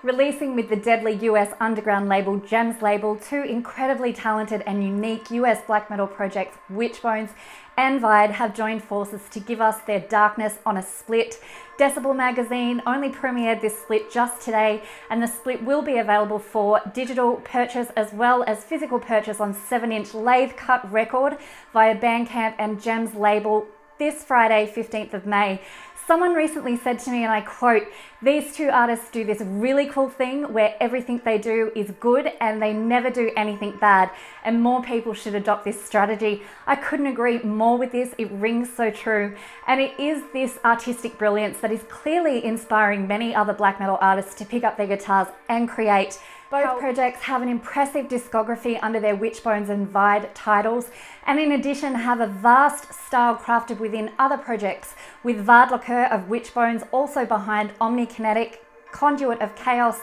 Releasing with the deadly US underground label Jems label, two incredibly talented and unique US black metal projects, Witchbones and Vide, have joined forces to give us their darkness on a split. Decibel magazine only premiered this split just today, and the split will be available for digital purchase as well as physical purchase on 7-inch lathe cut record via Bandcamp and Jems label this Friday, 15th of May. Someone recently said to me, and I quote, "These two artists do this really cool thing where everything they do is good and they never do anything bad, and more people should adopt this strategy." I couldn't agree more with this. It rings so true. And it is this artistic brilliance that is clearly inspiring many other black metal artists to pick up their guitars and create. Both projects have an impressive discography under their Witchbones and Vide titles, and in addition have a vast style crafted within other projects, with Vardlocker of Witchbones also behind Omnikinetic, Conduit of Chaos,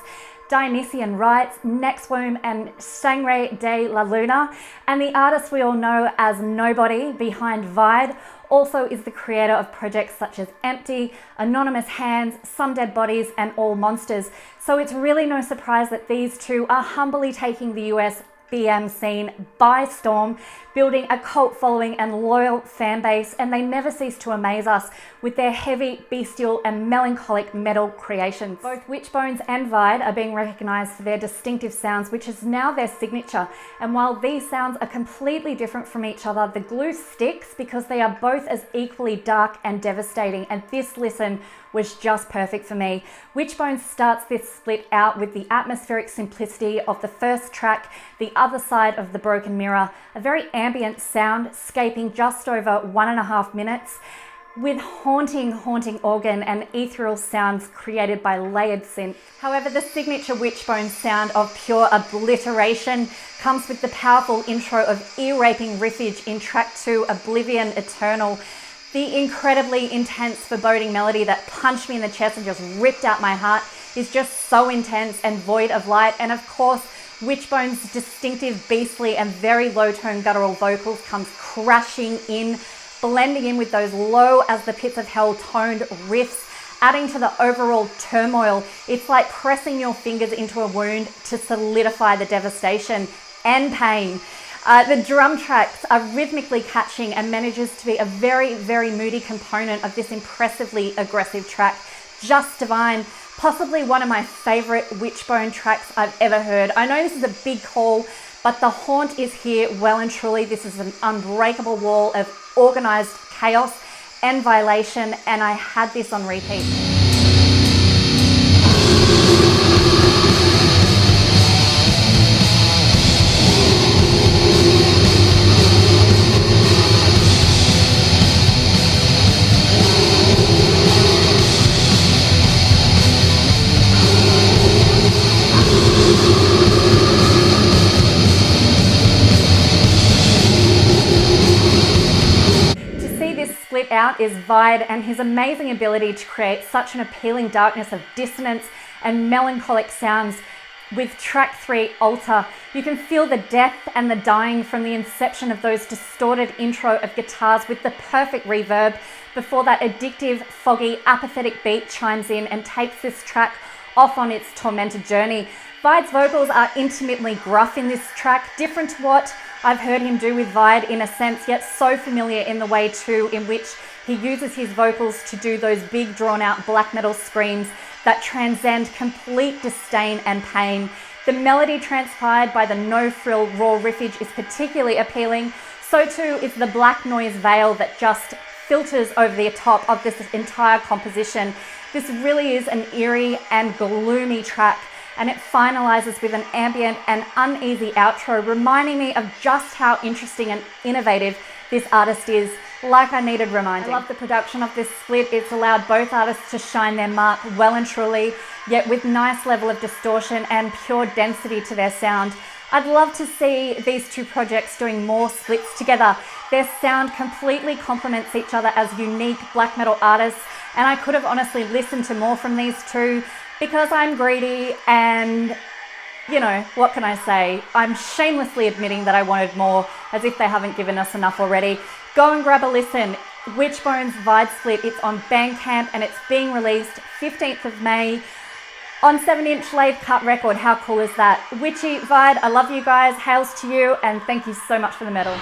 Dionysian Rites, Nextwomb and Sangre de la Luna, and the artist we all know as Nobody behind Vide also is the creator of projects such as Empty, Anonymous Hands, Some Dead Bodies and All Monsters. So it's really no surprise that these two are humbly taking the USBM scene by storm, building a cult following and loyal fan base, and they never cease to amaze us with their heavy, bestial and melancholic metal creations. Both Witchbones and Vide are being recognised for their distinctive sounds, which is now their signature. And while these sounds are completely different from each other, the glue sticks because they are both as equally dark and devastating, and this listen was just perfect for me. Witchbones starts this split out with the atmospheric simplicity of the first track, The Other Side of the Broken Mirror, a very ambient sound scaping just over 1.5 minutes, with haunting organ and ethereal sounds created by layered synth. However, the signature Witchbones sound of pure obliteration comes with the powerful intro of ear-raping riffage in track 2, Oblivion Eternal. The incredibly intense, foreboding melody that punched me in the chest and just ripped out my heart is just so intense and void of light. And of course, Witchbones' distinctive, beastly and very low-tone guttural vocals comes crashing in, blending in with those low as the pits of hell toned riffs, adding to the overall turmoil. It's like pressing your fingers into a wound to solidify the devastation and pain. The drum tracks are rhythmically catching and manages to be a very, very moody component of this impressively aggressive track. Just divine. Possibly one of my favorite Witchbone tracks I've ever heard. I know this is a big call, but the haunt is here well and truly. This is an unbreakable wall of organized chaos and violation, and I had this on repeat. Split out is Vide and his amazing ability to create such an appealing darkness of dissonance and melancholic sounds with track 3, Altar. You can feel the death and the dying from the inception of those distorted intro of guitars with the perfect reverb before that addictive, foggy, apathetic beat chimes in and takes this track off on its tormented journey. Vide's vocals are intimately gruff in this track, different to what I've heard him do with Vide in a sense, yet so familiar in the way too in which he uses his vocals to do those big drawn out black metal screams that transcend complete disdain and pain. The melody transpired by the no frill raw riffage is particularly appealing. So too is the black noise veil that just filters over the top of this entire composition. This really is an eerie and gloomy track, and it finalizes with an ambient and uneasy outro, reminding me of just how interesting and innovative this artist is, like I needed reminding. I love the production of this split. It's allowed both artists to shine their mark well and truly, yet with nice level of distortion and pure density to their sound. I'd love to see these two projects doing more splits together. Their sound completely complements each other as unique black metal artists, and I could have honestly listened to more from these two, because I'm greedy and, you know, what can I say? I'm shamelessly admitting that I wanted more, as if they haven't given us enough already. Go and grab a listen. Witchbones Vide split. It's on Bandcamp and it's being released 15th of May. on 7-inch lathe cut record. How cool is that? Witchy Vide, I love you guys. Hails to you, and thank you so much for the medal.